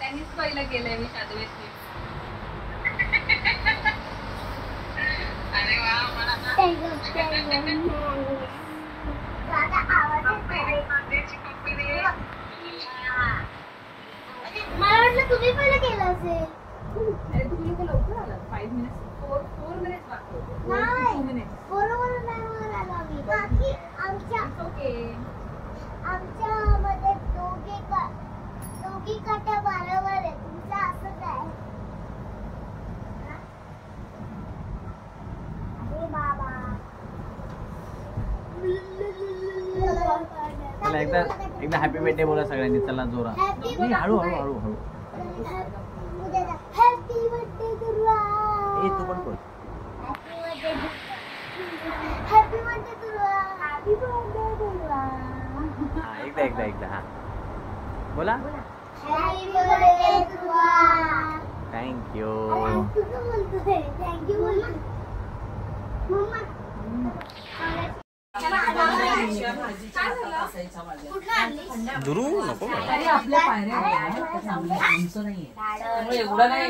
त्यांनीच पहिलं केलंय मी शादवेची. अरे वा मला वाटलं तुम्ही पहिलं केलं असेल. अरे तुम्ही तर लवकर आलात. 5 मिनिट्स 4 मिनिट्स बाकी होते. 2 मिनिट्स बरोबर नाही आलो आम्ही. बाकी आमच्या मध्ये दोघी काट्या बरोबर आहे. तुमचं असं काय? अरे बाबा एकदा हॅपी बर्थडे बोला सगळ्यांनी. चला जोरा. हळू हळू हळू हळू. हॅपी बर्थडे दुर्वा. तू पण बोल. हॅपी बर्थडे दुर्वा. हॅपी बर्थडे दुर्वा. एकदा हा बोला. हॅपी बर्थडे दुर्वा. थँक्यू. तुझं बोलतोय. थँक्यू बोल मम्मा. दुरू नको आपल्या पायऱ्या एवढं नाही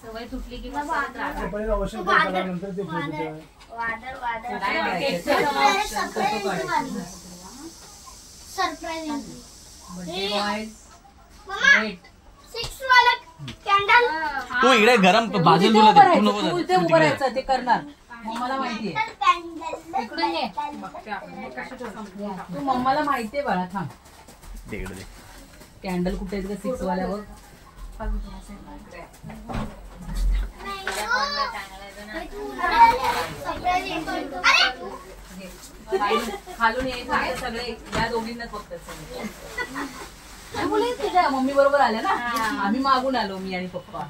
सवय तुटली की तू इकडे गरम भाजून तुला तू नको उभं राहायचं ते करणार. मम्माला माहितीये. इकडून ये. तू मम्माला माहितीये बाळा. थांब. दे कॅन्डल कुठे आहेत का 6 वाल्यावर. खालून यायचं सगळे या दोघींनाच फक्त तुझ्या मम्मी बरोबर आल्या ना. आम्ही मागून आलो मी आणि पप्पा.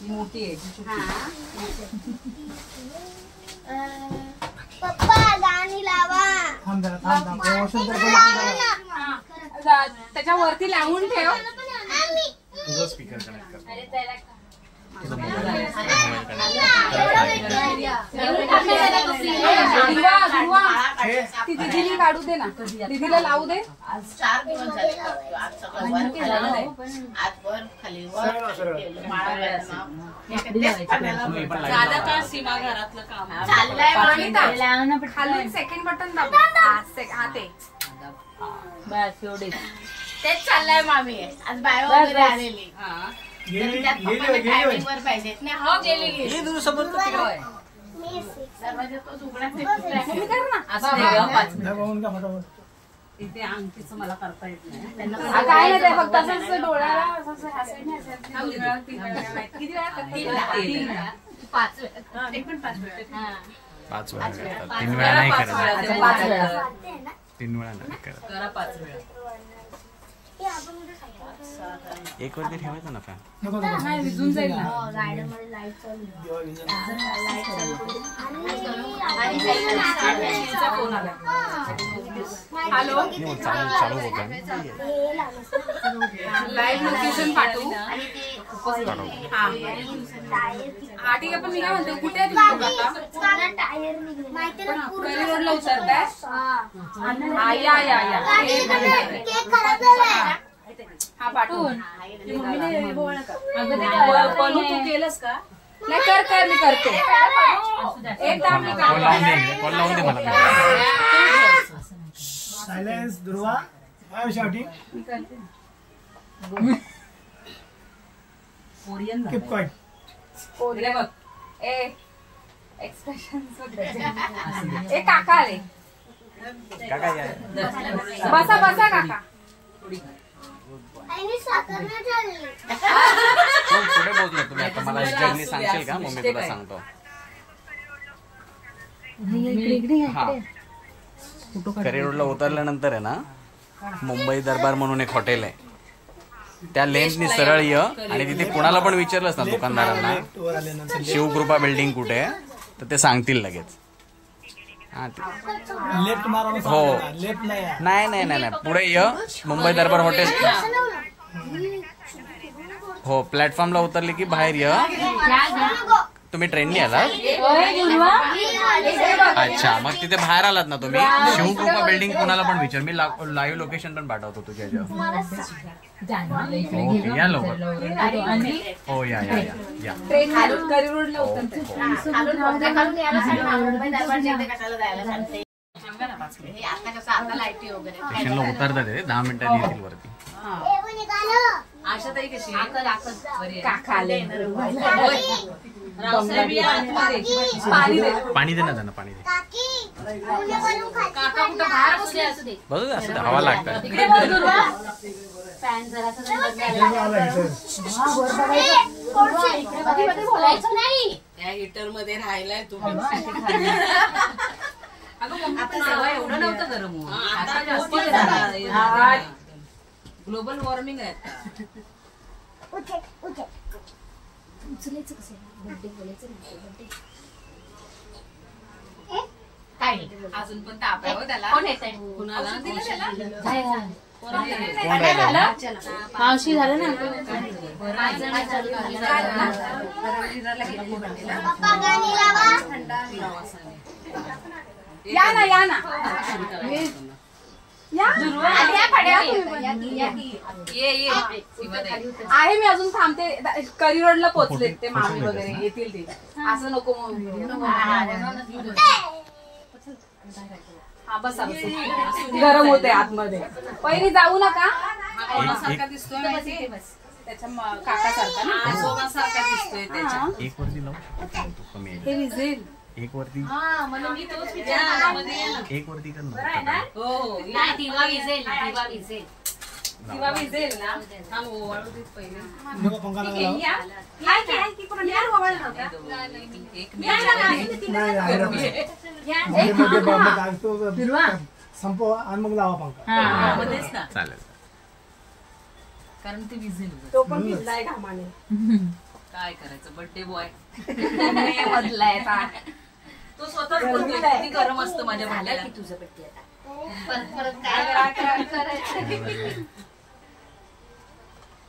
मोठी आहे पप्पा गाणी लावा. त्याच्यावरती लावून ठेव. तुझा स्पीकर कनेक्ट कर. दीदीला काढू दे ना. दीदीला लावू दे. 4 दिवस झाले. सीमा घरातलं काम चाललंय. खालून सेकंड बटन दाबा. ते बस एवढे तेच चाललंय मामी. आज बाय वगैरे आलेली. टायमिंगवर पाहिजेत ना. हो गेली इथे अंगठीचं मला करता येत नाही. काय नाही फक्त असं डोळ्याला किती वेळा 5 वेळा. एक पण 5 वेळा. 5 वेळा करतात. 3 वेळा नाही करत. 5 वेळा 3 वेळा नाही करत. करा 5 वेळा. एक वरती ठेवायचं ना फॅन. नाही विजून जाईल ना. हॅलो चालू होत लाईव्ह लोकेशन पाठवू. हा ठीक आहे. पण मी काय म्हणते कुठे आहे तुम्ही रोडला उतरताय. हा पाठवून. तू केलंस का. नाही कर मी करते. एकदा मी कॉल लावून दे मला. सायलेन्स दुर्वा. काय shooting. Korean keep quiet. Korea बघ. एक्सप्रेशन काका आले. बसा काका. पुढे बोलतो तुम्ही आता. मला जर्नी सांगशील का. मग मी तुला सांगतो. करी रोडला उतरल्यानंतर आहे ना मुंबई दरबार म्हणून एक हॉटेल आहे. त्या लेन्सनी सरळ ये आणि तिथे कोणाला पण विचारलंस ना दुकानदारांना शिवकृपा बिल्डिंग कुठे आहे तर ते सांगतील लगेच. लेफ्ट मारा. हो. लेफ्ट नाही पुढे ये. मुंबई दरबार हॉटेल. हो प्लॅटफॉर्मला उतरली की बाहेर ये. तुम्ही ट्रेननी आलात? अच्छा, मग तिथे बाहेर आलात ना तुम्ही? शिवकृपा बिल्डिंग कुणाला पण विचार, मी लाईव्ह लोकेशन पण पाठवतो तुझ्या जेव्हा. ओके, या लवकर. हो, या ट्रेन करी रोडला उतरते. स्टेशनला उतरतात ते 10 मिनिटांनी येतील वरती. आशाताई कशी काका आले. पाणी दे ना त्यांना, पाणी दे. काका कुठं बाहेर बसले असू दे. बघू असं हवा लागतात. या हिटर मध्ये राहिलाय तुम्ही. आता सवय एवढं नव्हतं गरम होत. आता जास्त ग्लोबल वॉर्मिंग आहे आता. अजून पण ताप आहे त्याला. कुणाला दिलं त्याला? मावशी झालं ना. या ना या ना आहे. मी अजून थांबते. करी रोडला पोहोचले ते मामी वगैरे येतील ते. असं नको. हा बस गरम होते आतमध्ये. पहिली जाऊ नका. कोणासारखा दिसतोय माहिती? त्याच्या काकासारखा ना. सोनासारखा दिसतोय त्याच्या. एक वरती लाव, कमी आहे. हे विजेल. एक वरती, मला मी तोच विचार. एक वरती कर ना. हो दिवा विजेल. किंवा विजेल ना. वाळू देत पहिले. नको पंखा लावा. या आहे की पण या मोबाईल नव्हता. एक नाही, आहे ना. मध्ये मग आज तो संपवा आणि मग लावा पंखा. मध्येच ना, चालेल. कारण ते विजेल. तो पण भिजलाय घामाने. काय करायचं, बर्थडे बॉय मधलाय तो स्वतःच बोलतो किती गरम असतं माझ्या भाल्याला. तुझं पट्टी आता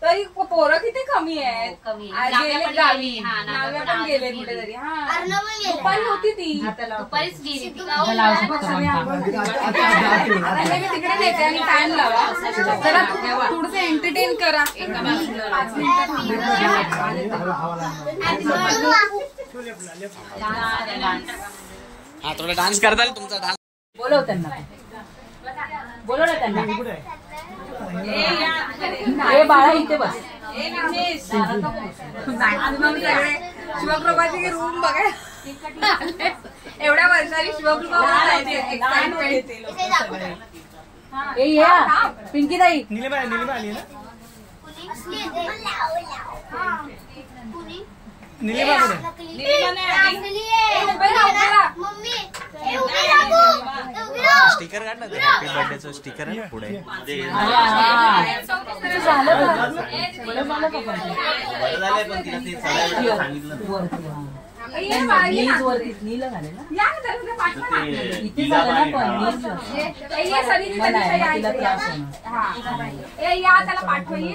तरी पोरं किती कमी आहेत. कमी. आज नाव्या गेले पण गावी. गेली. हा, नाव्या पण गेले कुठेतरी. हा अर्णव पण गेला. दुपारी होती ती. दुपारीच गेली ती. आता हे मी तिकडे नेते आणि फॅन लावा. जरा थोडंसं एंटरटेन करा. एका बाजूला हा, थोडा डान्स करताल तुमचा डान्स. बोलव त्यांना. बोलव ना त्यांना. हे बाळा इथे बस. शिवकृपाची रूम बघा. एवढ्या वर्षांनी शिवकृपा ए या पिंकी ताई. नीलिमा आली ना. नीलिमा कुठे? स्टिकर काढ ना, हॅपी बर्थडेचं स्टिकर आहे ना पुढे. नीला घाले ना. इथे झालं ना पण त्याला पाठवली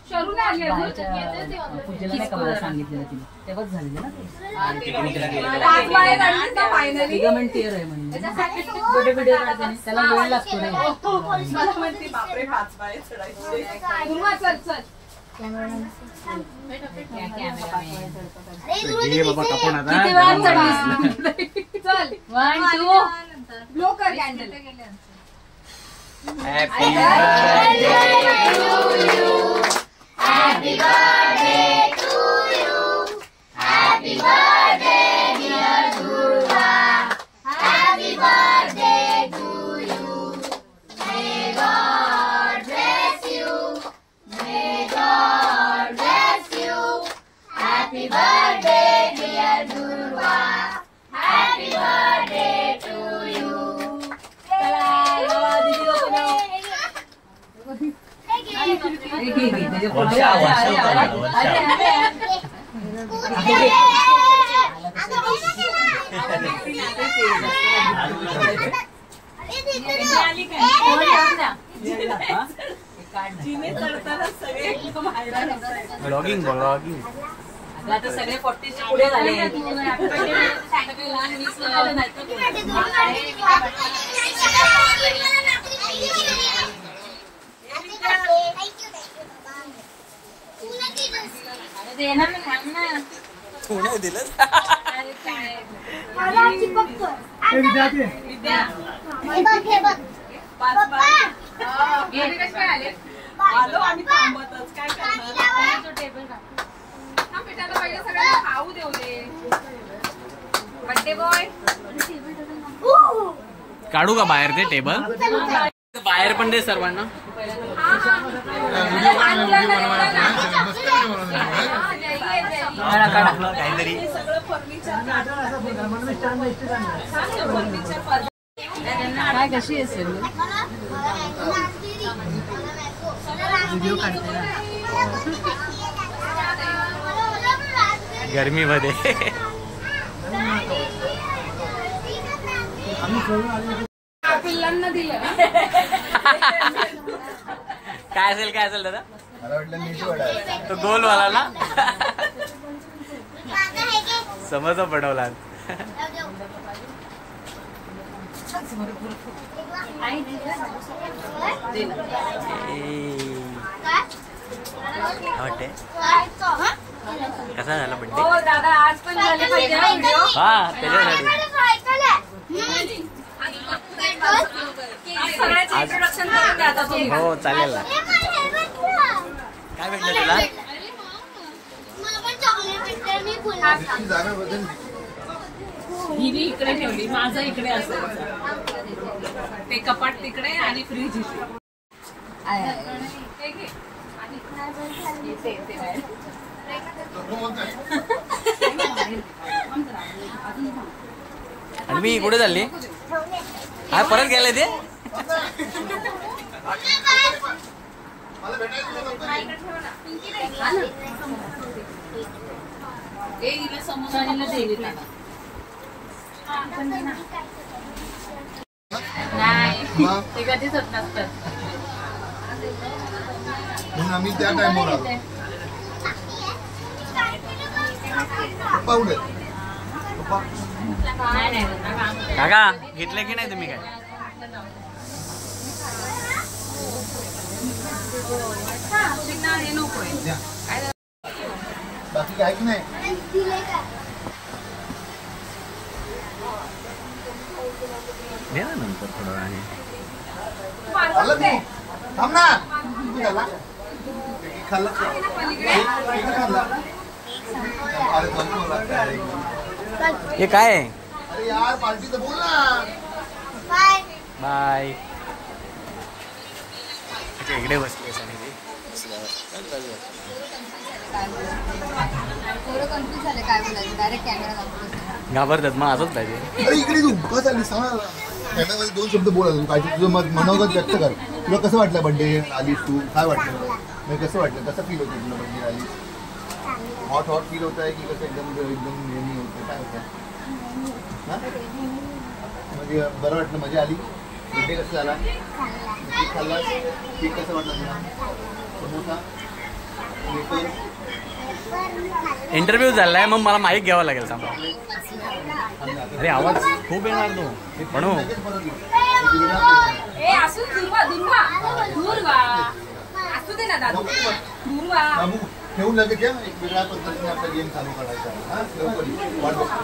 शरून आले. पूजेला नाही का मला सांगितलेलं तिने तेव्हाच झालेलं ना. लिगामेंट टिअर आहे म्हणजे. छोटे व्हिडिओ काढते त्याला वेळ लागतो नाही. हे बाबा कापून आता. किती वेळा चढलीस? चल 1 2 ब्लो कर कॅन्डल. Happy blogging. आता सगळे 40 च्या पुढे झाले. येणार ना, थांब ना. तू नाही दिलं अरे काय. मला चिपकतो. हे विद्यार्थी आहे. विद्या. हे बघ हे बघ. पाच. पप्पा. घरी कसे काय आले? आलो आणि थांबतच काय करणार. तो टेबल काढ. थांब बेटा, आता पहिले सगळ्यांना खाऊ देऊ दे. Birthday boy. काढू का बाहेर ते टेबल? बाहेर पण दे सर्वांना. काहीतरी काय कशी असेल व्हिडिओ काढते ना गरमीमध्ये. पिल्लांना दिलं. काय असेल दादा? मला वाटलं मेदूवडा आहे. तो गोलवाला ना? माझा हे घे. समज बनवला. कसा झाला बड्डे? हो दादा, आज पण झाले पाहिजे हा व्हिडिओ. हा त्याच्यासाठी सगळ्याचं इंट्रोडक्शन करून द्या आता तुम्ही. हो चालेल ना. काय भेटलं तुला? मला पण चॉकलेट भेटलं. मी पुन्हा ती जागा बदलली. हिने इकडे ठेवली माझं इकडे असेल ते कपाट तिकडे आणि फ्रीज इथे. हे घे. आणि मी कुठे चालली? हा परत गेले ते? मला भेटायचं नव्हतं. ए हिला समोसा दिली त्याला. नाही मग ते कधीच होत नसतात. म्हणून आम्ही त्या टाइमवर आलो. पप्पा उडे. पप्पा नाही काका घेतले की नाही तुम्ही काय? हे नकोय. द्या. बाकी काय की नाही? दिले का? दे ना नंतर थोडं वेळाने. खाल्लं तू? थांब ना. किती खाल्ला? एक खाल्ला? एक खाल्ला? अरे थांब मला काय. हे काय आहे? अरे यार पार्टी तर बोल ना. बाय. बाय. अच्छा इकडे बसली आणि ती थोडं कन्फ्युज झाले काय बोलायचं. डायरेक्ट कॅमेरा दाखवतो. घाबरतात मग असंच पाहिजे. अरे इकडे तू का चालली सांग ना. कॅमेरामध्ये 2 शब्द बोला. काय तुझं मनोगत व्यक्त कर. तुला कसं वाटलं बर्थडे आलीस तू? काय वाटलं? म्हणजे कसं वाटलं? कसं फील होतं तुला बर्थडे आलीस? हॉट फील होत आहे की कसं एकदम नेहमी होतं? काय होतं? हां म्हणजे बरं वाटलं, मजा आली. बर्थडे कसं झाला? केक खाल्ला? केक कसं वाटलं तुला? समोसा वेफर्स? इंटरव्ह्यू झालाय मग मला माईक घ्यावा लागेल सांगा. अरे आवाज खूप येणार तो म्हणू. लगेच परत येऊ. ए असू दूर वा. असू दे ना दादू. दूर वा. बाबू ठेवून लगेच या. एक वेगळ्या पद्धतीने आपला गेम चालू करायचा आहे. हां लवकर ये. वाट बघतो.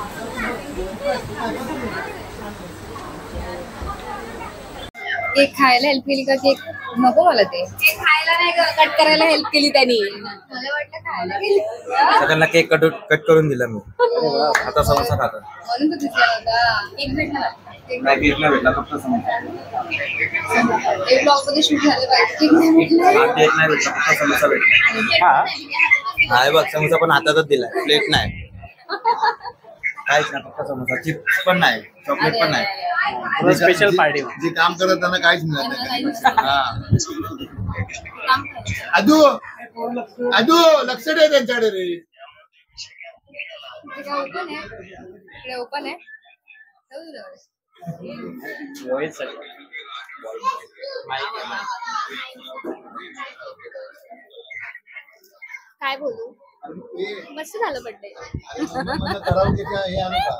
केक खायला हेल्प केली का? केक नको मला. ते केक खायला नाही कट करायला हेल्प केली त्यांनी. मला वाटलं खायला गेली सगळ्यांना केक कट करून दिला मी. आता समोसा खाता. म्हणून तो दिसला होता. केक भेटला नाही केक नाही भेटला, फक्त समोसा. एक ब्लॉग मध्ये शूट झालं पाहिजे. केक नाही भेटला. हा केक नाही भेटला, फक्त समोसा भेटला. हा बघ समोसा पण हातातच दिलाय, प्लेट नाही काहीच नाही, फक्त समोसा. चिप्स पण नाही, चॉकलेट पण नाही. Special party. जे काम करत त्यांना काहीच मिळत नाही. आदू आदू लक्ष दे त्यांच्याकडे रे. ओपन आहे. इकडे ओपन आहे. काय बोलू? मस्त झालं बर्थडे. करावं हे आणू का?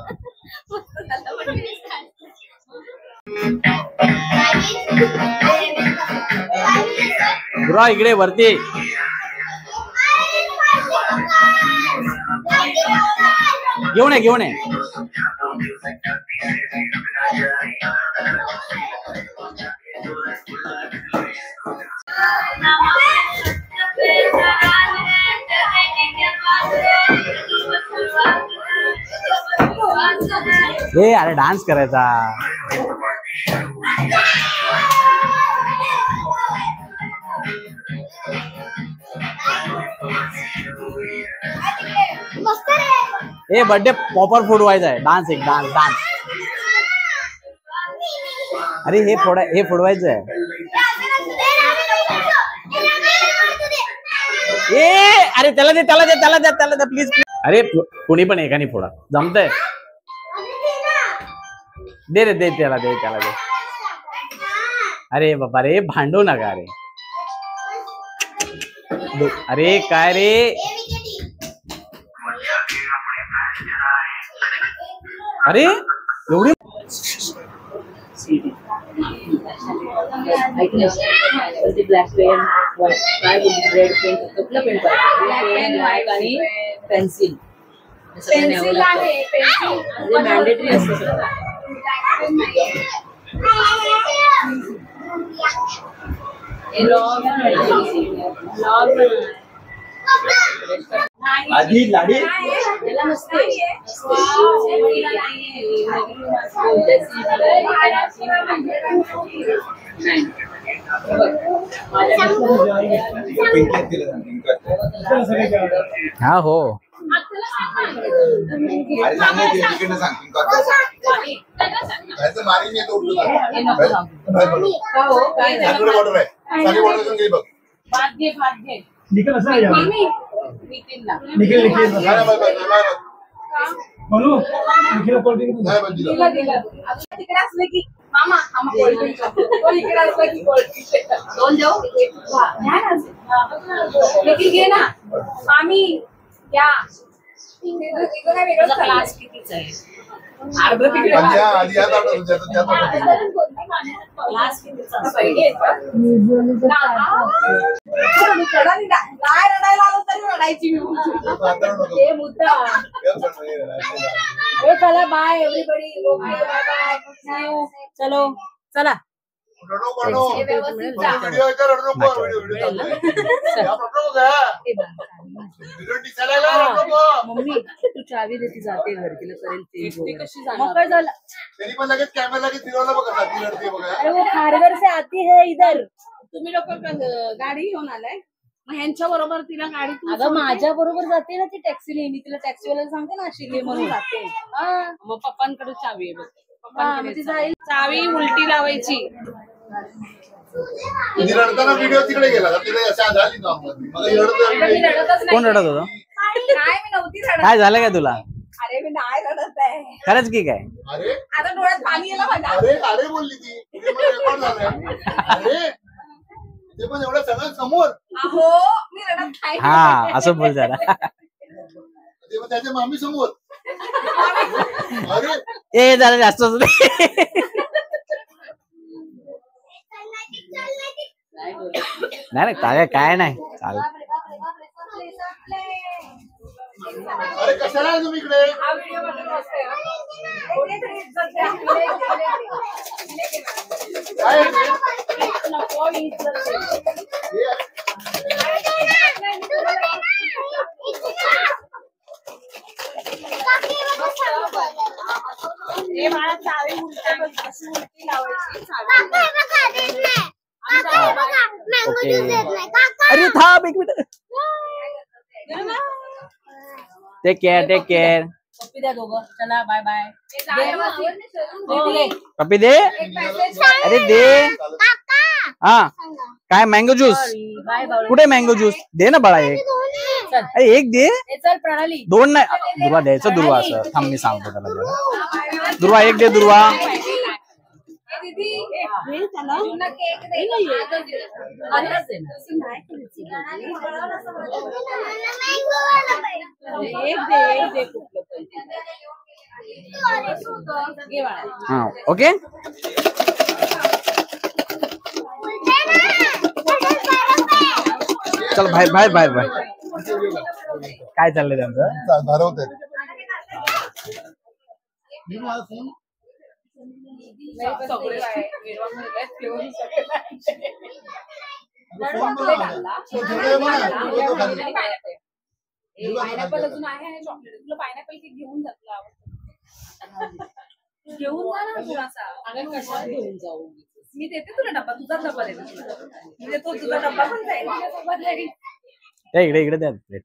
गुरा इकडे वरती. घेऊन ये. अरे डान्स करायचा. ए बर्थडे पॉपर फुडवायचा आहे. Dance dance. अरे हे फोडवायचं आहे. ए अरे त्याला दे प्लीज. अरे कोणी पण एकाने फोडा. जमतंय. दे त्याला दे. अरे बाबा रे भांडू नका रे. अरे काय रे. अरे एवढी ब्लॅक पेन रेड पेन कुठलं पेन ब्लॅक आणि पेन्सिल मॅन्डेटरी असतं सगळं. आधी लाडी त्याला नसते. हा हो. निखिल असं आहे निखिल म्हणू निखिल कोल्ड्रिंक दोन देऊ निखिल घे ना. आम्ही या क्लास कितीच आहे. अर्ध तिकडे क्लास कितीचा काय रडायला आलो तरी रडायची हे मुद्दा. चला बाय एव्हरीबडी. बाय चलो चला. मम्मी तू चावी देती जाते घर तिला करेल ते मग काय झालं. अरे वो खारघर से आती है इधर. तुम्ही लोक गाडी घेऊन आलाय मग ह्यांच्या बरोबर तिला गाडी. अगं माझ्या बरोबर जाते ना ती टॅक्सीने. मी तिला टॅक्सीवाल्याला सांगते ना अशी म्हणून जाते. मग पप्पांकडे चावी आहे बघ. ती जाईल चावी उलटी लावायची. रडताना व्हिडिओ तिकडे गेला झाली कोण रडत होतं. काय मी नव्हती रडत. काय झालं काय तुला. अरे मी नाही रडत आहे. खरंच की काय. अरे आता डोळ्यात पाणी येलं माझ्या. अरे बोलली ती रेकॉर्ड झालंय. अरे ते पण एवढं सगळं समोर. अहो मी रडत नाही. हा असं बोल जरा. ते पण त्याच्या मामी समोर. अरे ए जरा जास्त नाही काय नाही चाल. अरे कशाला आहे तुम्ही इकडे. हा व्हिडिओ मध्ये बसतोय. कोणीतरी इज्जत द्या. काय आहे ते? नको इज्जत द्या. हे मला चावी उलट्या कशी उलटी लावायची चावी. अरे थांब एक मिनिट. Take care. पप्पी द्या दोघं. चला बाय बाय. पप्पी दे. अरे दे. हा काय मँगो ज्यूस कुठे. मँगो ज्यूस दे ना बाळा एक. अरे एक दे. चल प्रणाली. दोन नाही. दुर्वा द्यायचं. दुर्वा असं थांब मी सांगतो त्याला. दुर्वा एक दे. दुर्वा दीदी हे त्याला तुला केक दे आताच आहे ना. असं नाही करायचं. एक दे कुठलं पण. घे बाळा. हा ओके. चल बाहेर काय चाललंय त्यांचं. धरवते पायनॅपल अजून आहे चॉकलेट. तुला पायनॅपल केक घेऊन जातला घेऊन जा ना थोडासा. अगं कशाला घेऊन जाऊ. मी देते तुला डब्बा. तुझा डब्बा देते तुला. मी देतो तुझा डब्बा पण जाईल. इकडे द्या प्लेट.